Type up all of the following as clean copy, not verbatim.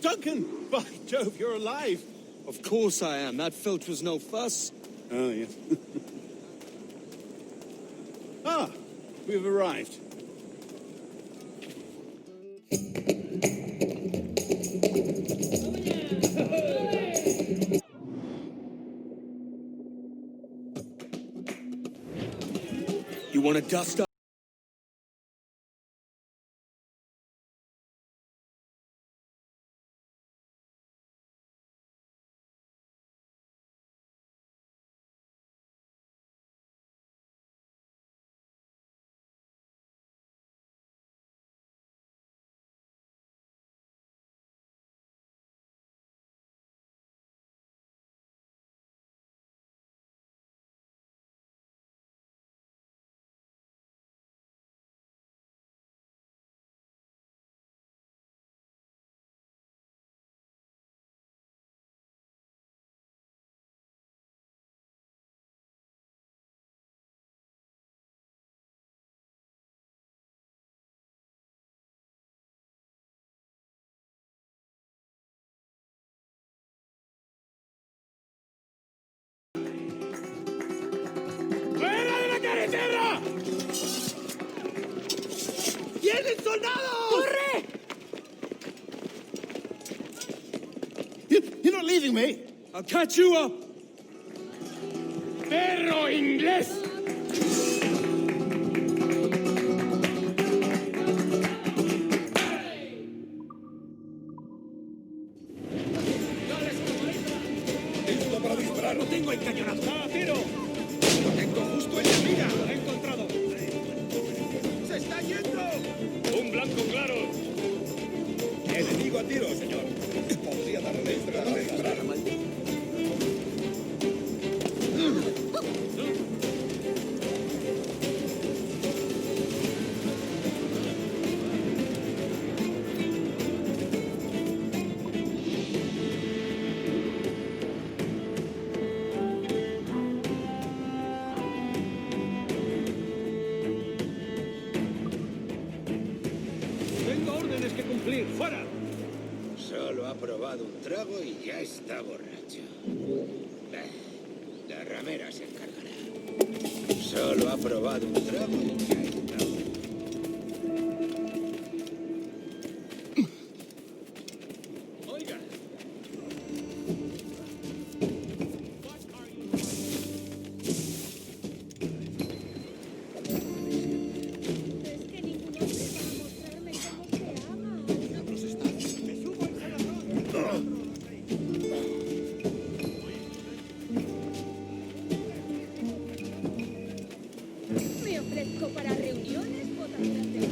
Duncan! By Jove, you're alive! Of course I am. That filch was no fuss. Oh, yes. Ah, we've arrived. You want to dust up? ¡Vienen soldados! ¡Corre! You're not leaving me! I'll catch you up! ¡Perro inglés! ¡Listo para disparar! ¡Lo tengo encañonado! ¡Ah, tiro! ¡Lo tengo justo en la mira! ¡Lo he encontrado! ¡Se está yendo! ¡Un blanco claro! Enemigo a tiro, señor. Podría darle extra para disparar. ¡Tengo órdenes que cumplir! ¡Fuera! Solo ha probado un trago y ya está borracho. La ramera se encargará. Solo ha probado un trago y ya está borracho. Oiga. Es que ningún hombre va a mostrarme cómo se ama. Me ofrezco para reuniones, bodas de arte.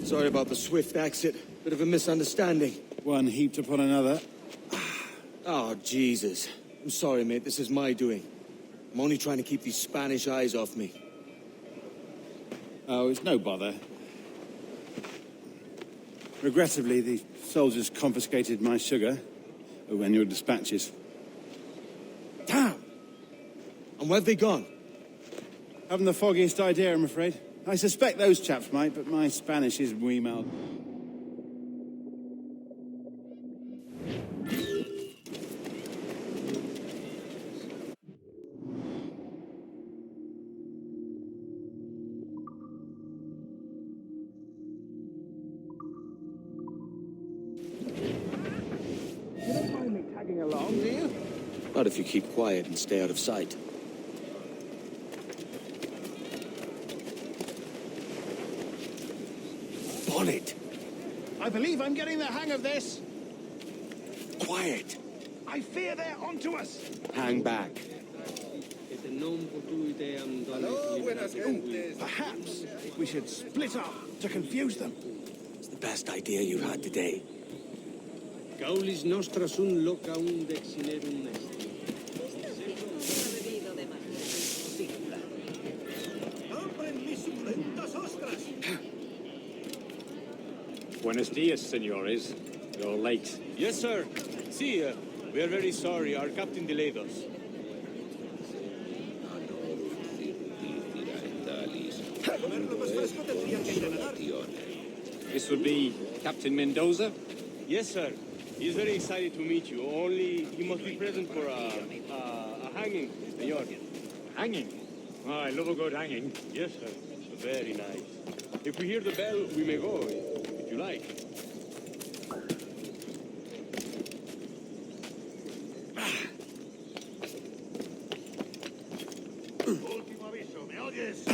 Sorry about the swift exit. Bit of a misunderstanding. One heaped upon another. Oh, Jesus. I'm sorry, mate. This is my doing. I'm only trying to keep these Spanish eyes off me. Oh, it's no bother. Regrettably, the soldiers confiscated my sugar when your dispatches. Damn! And where have they gone? Haven't the foggiest idea, I'm afraid. I suspect those chaps might, but my Spanish is muy mal. You don't mind me tagging along, do you? Not if you keep quiet and stay out of sight. Bonnet! I believe I'm getting the hang of this. Quiet! I fear they're onto us. Hang back. Hello, buenas gentes. Perhaps we should split up to confuse them. It's the best idea you've had today. Gaulis nostra sunt loca un dexinerum est. Buenos dias, senores. You're late. Yes, sir. See, we are very sorry. Our captain delayed us. This would be Captain Mendoza? Yes, sir. He's very excited to meet you. Only he must be present for a hanging, senor. Hanging? Oh, I love a good hanging. Yes, sir. Very nice. If we hear the bell, we may go, if you like. Último aviso, ¿me oyes?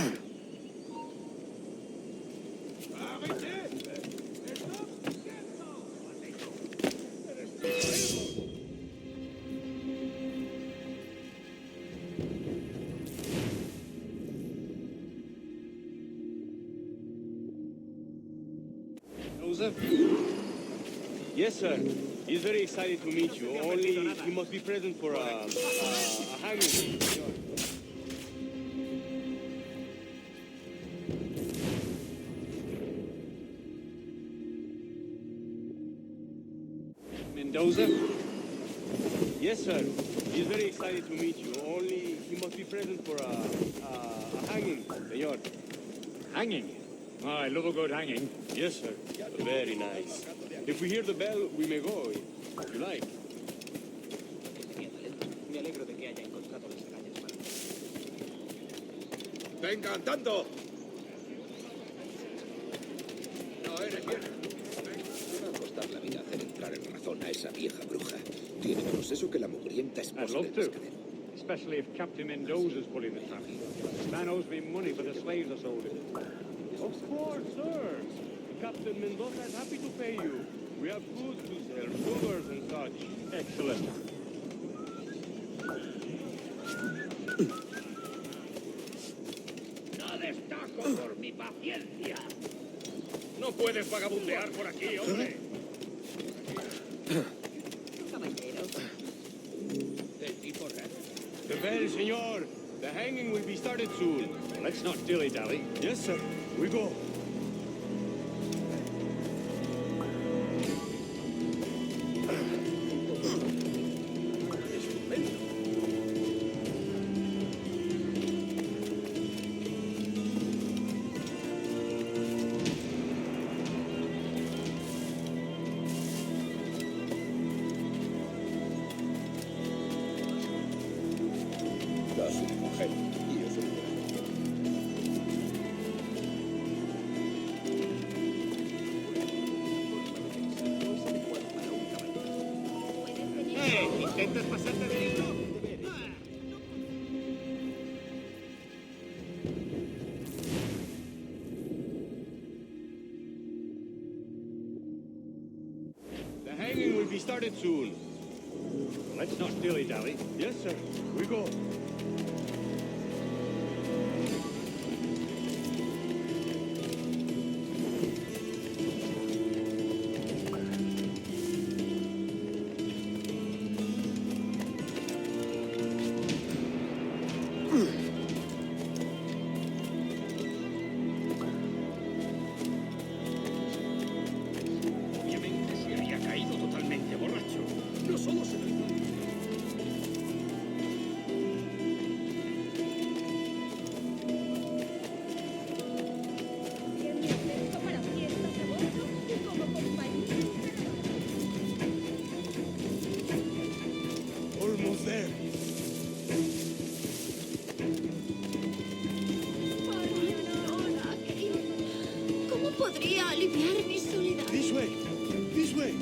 Mendoza? Yes, sir. He's very excited to meet you. Only he must be present for a hanging, senor. Mendoza? Yes, sir. He's very excited to meet you. Only he must be present for a hanging, senor. Hanging? Oh, I love a good hanging. Yes, sir. Very nice. If we hear the bell, we may go, if you like. ¡Venga, andando! No eres bien. Le va a costar la vida hacer entrar en razón a esa vieja bruja. Tiene menos eso que la mugrienta I'd esposa love del to. pescadero. Especially if Captain Mendoza's pulling the trap. The man owes me money for the slaves I sold him. Of course, sir. Captain Mendoza is happy to pay you. We have goods to sell, sugars and such. Excellent. No destaco por mi paciencia. No puedes vagabundear por aquí, hombre. The bell, senor. The hanging will be started soon. Let's not dilly-dally. Yes, sir. We go. Da su mujer. Y yo soy ¿Intentas pasarte de esto? The hanging will be started soon. Let's not dilly-dally. Yes, sir. We go. Obviamente se había caído totalmente borracho. No solo se lo Que me ofrezco para fiestas de bordo y como compañía. Almost there. Hola, querido. ¿Cómo podría aliviar mi soledad? This way. This way.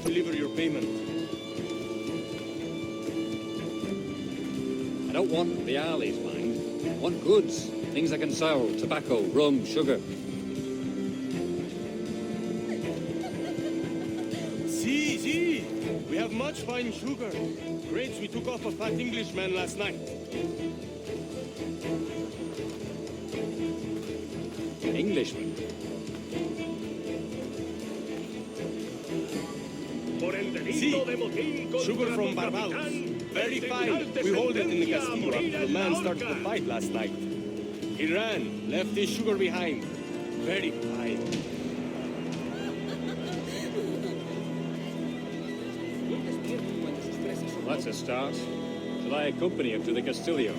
Deliver your payment. I don't want reales, mind. I want goods. Things I can sell. Tobacco, rum, sugar. See. We have much fine sugar. Grapes we took off a fat Englishman last night. Englishman. por el delito Sí. de motín contra Sugar tu from Barbados. capitán, Very el fine. tribunal te We hold it in the sentencia a castillo morir after the en la man started the horca. fight last night. He ran, left his sugar behind. Very fine. That's a start. Shall I accompany him to the Castillo?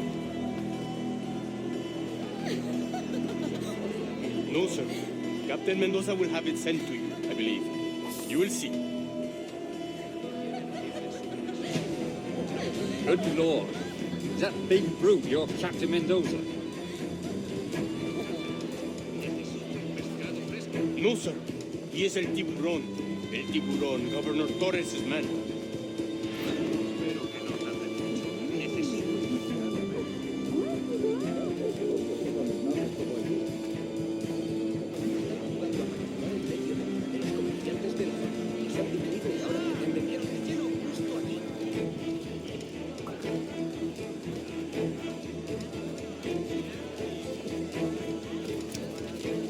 No, sir. Captain Mendoza will have it sent to you, I believe. You will see. Good Lord. Is that big brute your Captain Mendoza? No, sir. He is el tiburón. El tiburón, Governor Torres' man.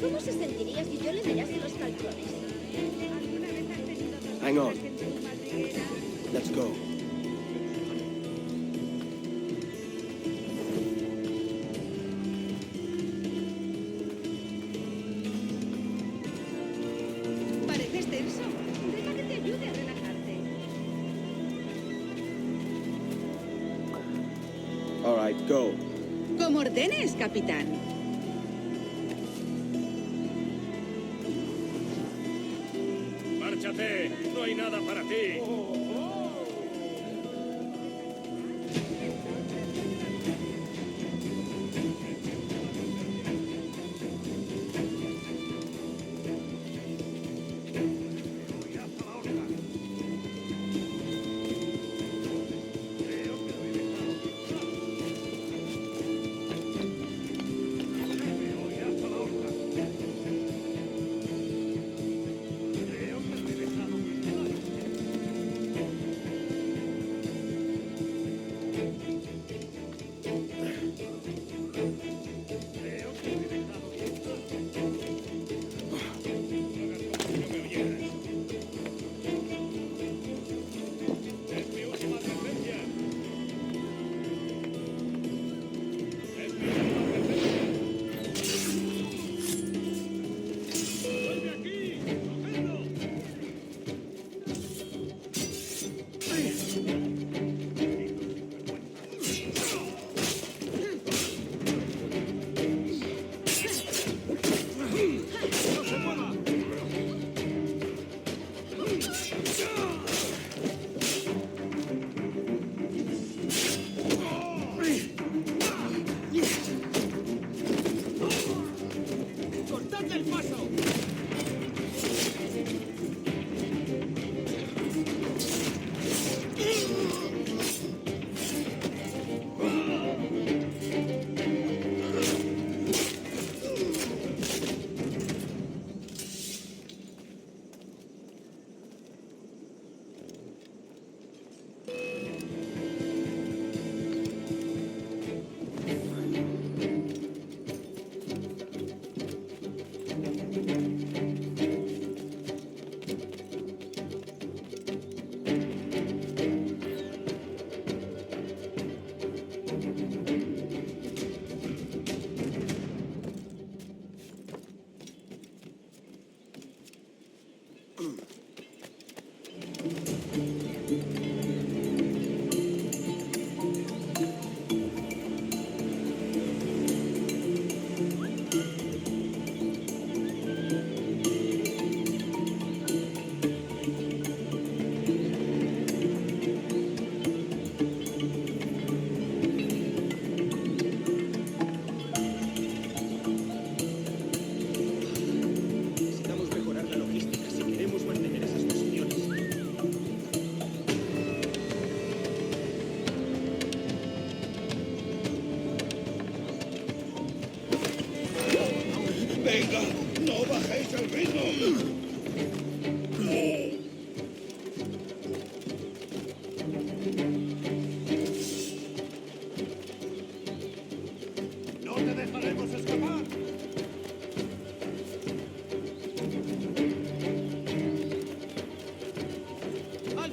¿Cómo se sentiría si yo le mirase los calzones? Hang on. Let's go. Pareces tenso. Deja que te ayude a relajarte. All right, go. Como ordenes, capitán. ¡Márchate! ¡No hay nada para ti!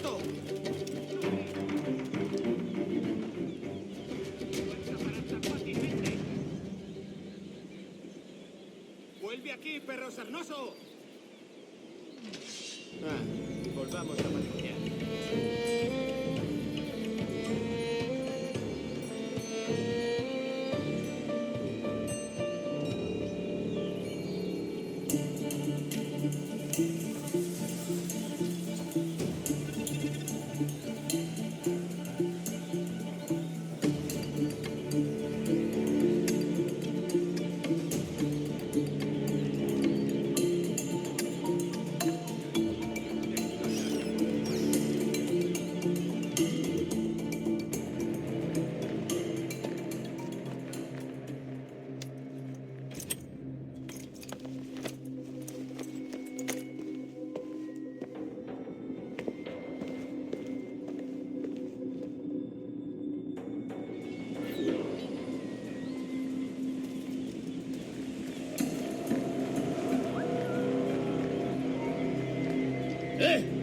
¡Alto! ¡Vuelve aquí, perro sarnoso! Volvamos a patrullar.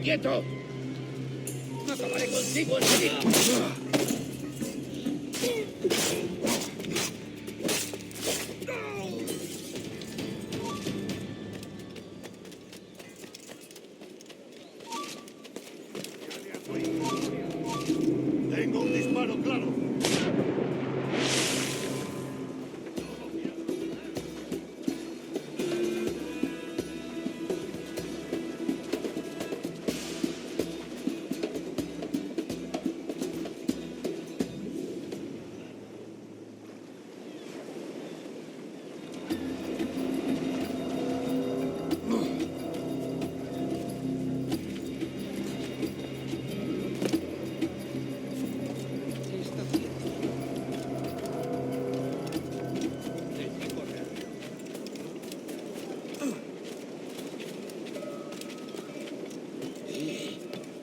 ¡Quieto! ¡Acabaré contigo enseguida! Tengo un disparo claro.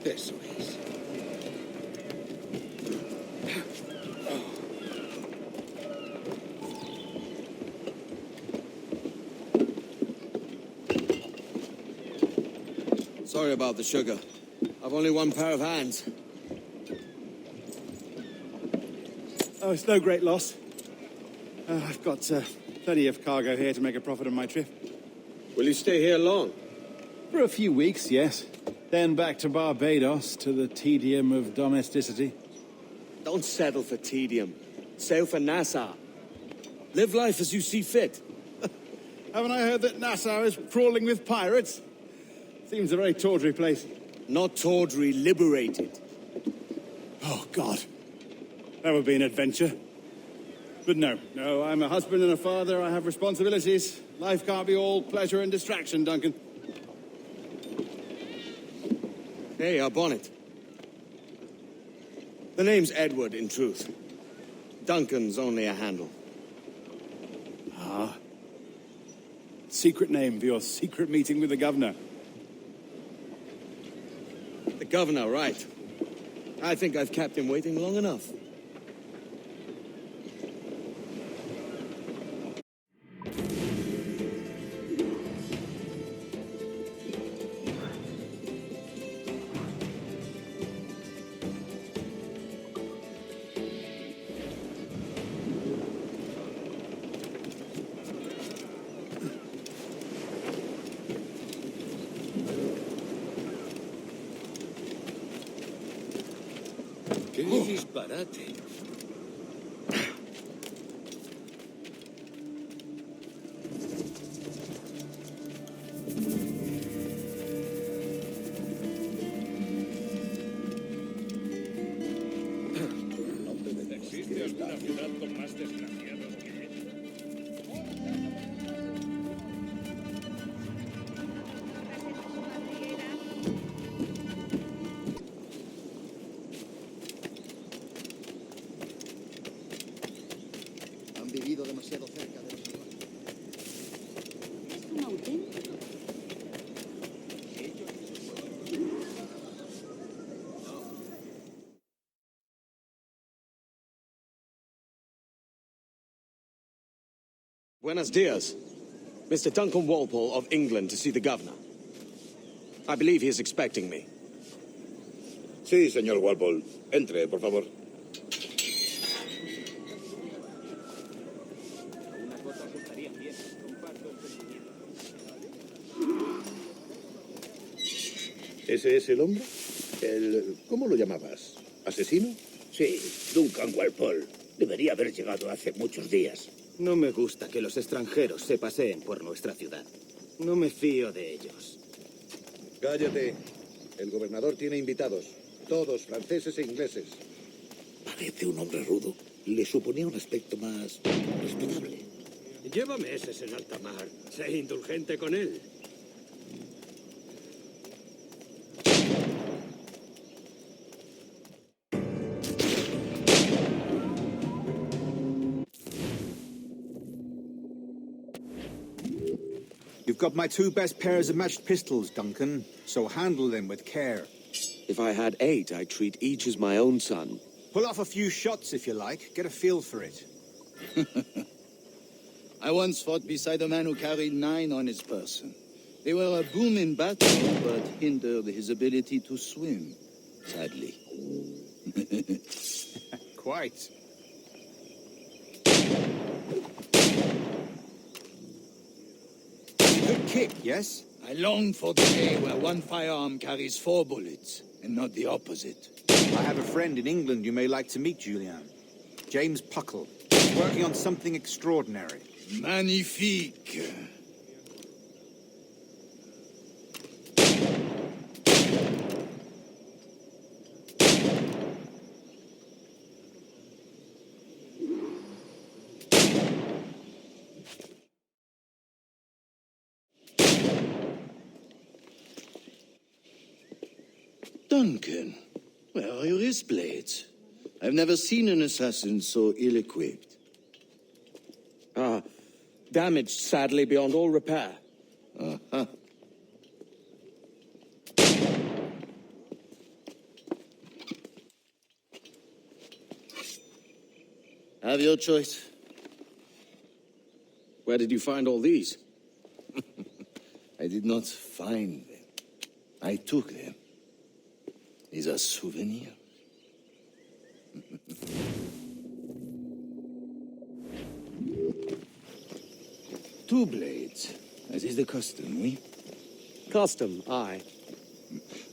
Eso es. Sorry about the sugar. I've only one pair of hands. Oh, it's no great loss. I've got plenty of cargo here to make a profit on my trip. Will you stay here long? For a few weeks, yes. Then back to Barbados, to the tedium of domesticity. Don't settle for tedium. Sail for Nassau. Live life as you see fit. Haven't I heard that Nassau is crawling with pirates? Seems a very tawdry place. Not tawdry, liberated. Oh, God. That would be an adventure. But no, I'm a husband and a father. I have responsibilities. Life can't be all pleasure and distraction, Duncan. Hey, our bonnet. The name's Edward, in truth. Duncan's only a handle. Ah. Secret name for your secret meeting with the governor. The governor, right. I think I've kept him waiting long enough. ¡Qué disparate! ¿Existe alguna ciudad con más desgraciados que esta? Han vivido demasiado cerca de los animales. Es un auténtico. Buenos dias. Mr. Duncan Walpole of England to see the governor. I believe he is expecting me. Sí, señor Walpole. Entre, por favor. ¿Ese es el hombre? ¿Cómo lo llamabas? ¿Asesino? Sí, Duncan Walpole. Debería haber llegado hace muchos días. No me gusta que los extranjeros se paseen por nuestra ciudad. No me fío de ellos. Cállate. El gobernador tiene invitados. Todos franceses e ingleses. Parece un hombre rudo. Le suponía un aspecto más respetable. Lleva meses en alta mar. Sé indulgente con él. You've got my 2 best pairs of matched pistols, Duncan, so handle them with care. If I had 8, I'd treat each as my own son. Pull off a few shots if you like. Get a feel for it. I once fought beside a man who carried 9 on his person. They were a boon in battle, but hindered his ability to swim, sadly. Quite. Good kick, yes? I long for the day where one firearm carries 4 bullets, and not the opposite. I have a friend in England you may like to meet, Julian. James Puckle. He's working on something extraordinary. Magnifique. Duncan, where are your wrist blades? I've never seen an assassin so ill-equipped. Damaged, sadly, beyond all repair. Uh-huh. Have your choice. Where did you find all these? I did not find them. I took them. These are souvenirs. Two blades, as is the custom, oui? Custom, aye.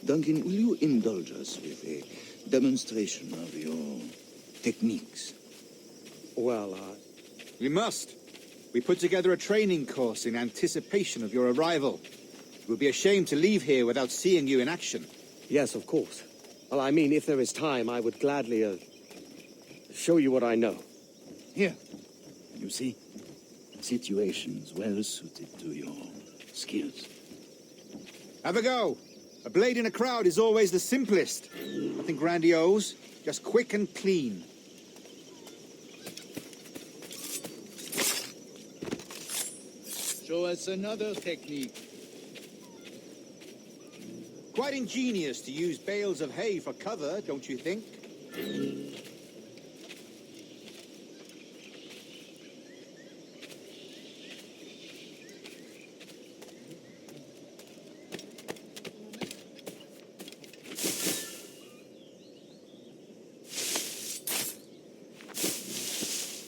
Duncan, will you indulge us with a demonstration of your techniques? Well, We must. We put together a training course in anticipation of your arrival. It would be a shame to leave here without seeing you in action. yes, of course. Well, I mean, if there is time, I would gladly, show you what I know. Here, you see, situations well suited to your skills. Have a go. A blade in a crowd is always the simplest. Nothing grandiose, just quick and clean. Show us another technique. Quite ingenious to use bales of hay for cover, don't you think?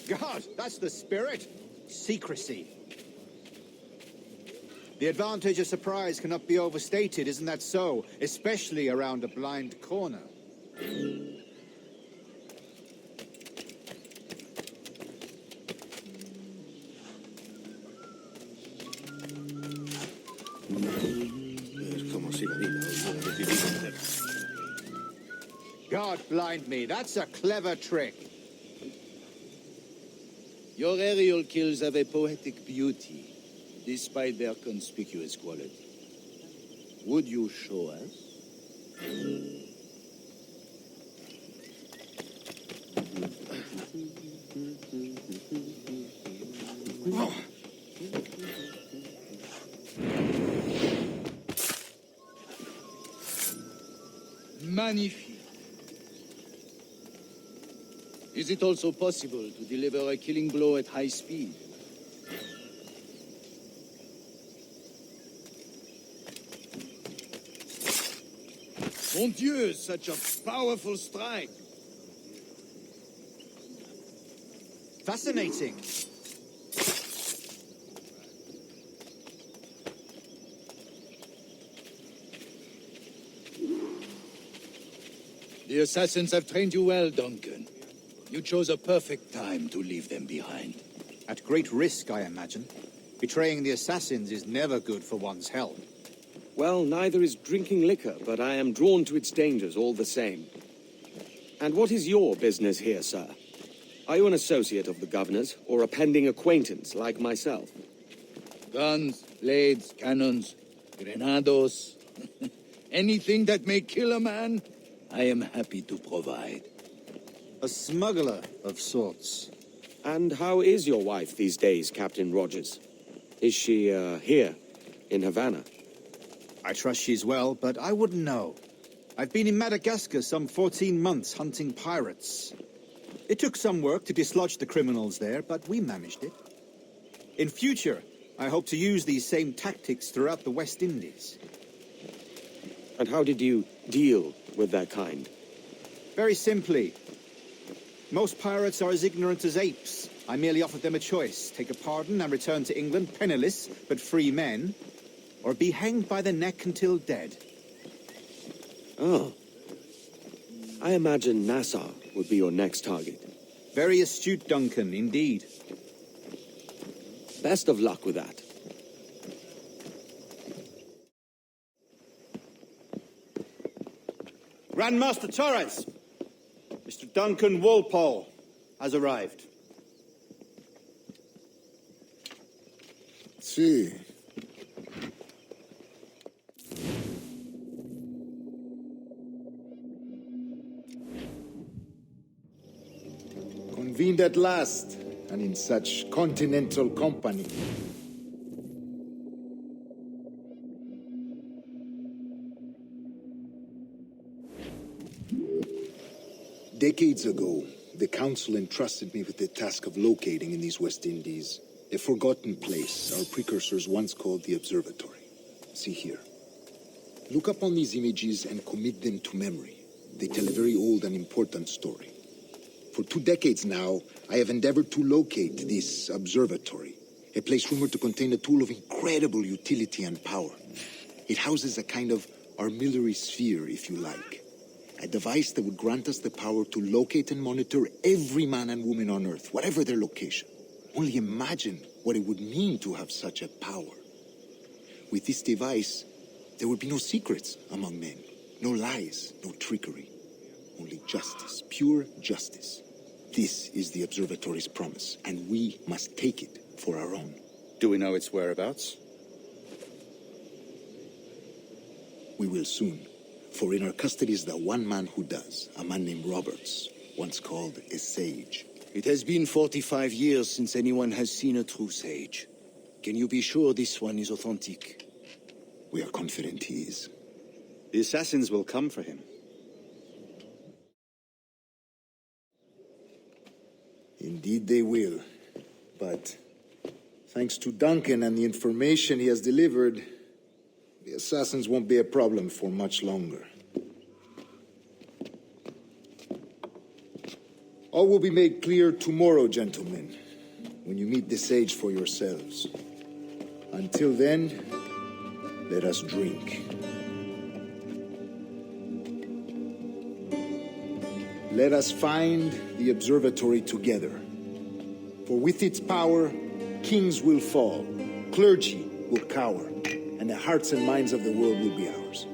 God, that's the spirit. Secrecy. The advantage of surprise cannot be overstated, isn't that so? Especially around a blind corner. God blind me, that's a clever trick. Your aerial kills have a poetic beauty, despite their conspicuous quality. Would you show us? Magnifique. Is it also possible to deliver a killing blow at high speed? Mon Dieu, such a powerful strike. Fascinating. The assassins have trained you well, Duncan. You chose a perfect time to leave them behind. At great risk, I imagine. Betraying the assassins is never good for one's health. Well, neither is drinking liquor, but I am drawn to its dangers all the same. And what is your business here, sir? Are you an associate of the governor's, or a pending acquaintance like myself? Guns, blades, cannons, grenados. Anything that may kill a man, I am happy to provide. A smuggler of sorts. And how is your wife these days, Captain Rogers? Is she, here, in Havana? I trust she's well, but I wouldn't know. I've been in Madagascar some 14 months hunting pirates. It took some work to dislodge the criminals there, but we managed it. In future, I hope to use these same tactics throughout the West Indies. And how did you deal with that kind? Very simply. Most pirates are as ignorant as apes. I merely offered them a choice. Take a pardon and return to England penniless, but free men, or be hanged by the neck until dead. Oh. I imagine Nassau would be your next target. Very astute, Duncan, indeed. Best of luck with that. Grandmaster Torres! Mr. Duncan Walpole has arrived. Sí. Convened at last, and in such continental company. Decades ago, the Council entrusted me with the task of locating in these West Indies a forgotten place our precursors once called the Observatory. See here. Look upon these images and commit them to memory. They tell a very old and important story. For 2 decades now, I have endeavored to locate this observatory, a place rumored to contain a tool of incredible utility and power. It houses a kind of armillary sphere, if you like. A device that would grant us the power to locate and monitor every man and woman on Earth, whatever their location. Only imagine what it would mean to have such a power. With this device, there would be no secrets among men, no lies, no trickery. Only justice, pure justice. This is the observatory's promise, and we must take it for our own. Do we know its whereabouts? We will soon. For in our custody is the one man who does, a man named Roberts, once called a sage. It has been 45 years since anyone has seen a true sage. Can you be sure this one is authentic? We are confident he is. The assassins will come for him. Indeed they will. But thanks to Duncan and the information he has delivered, the assassins won't be a problem for much longer. All will be made clear tomorrow, gentlemen, when you meet the sage for yourselves. Until then, let us drink. Let us find the observatory together. For with its power, kings will fall, clergy will cower, and the hearts and minds of the world will be ours.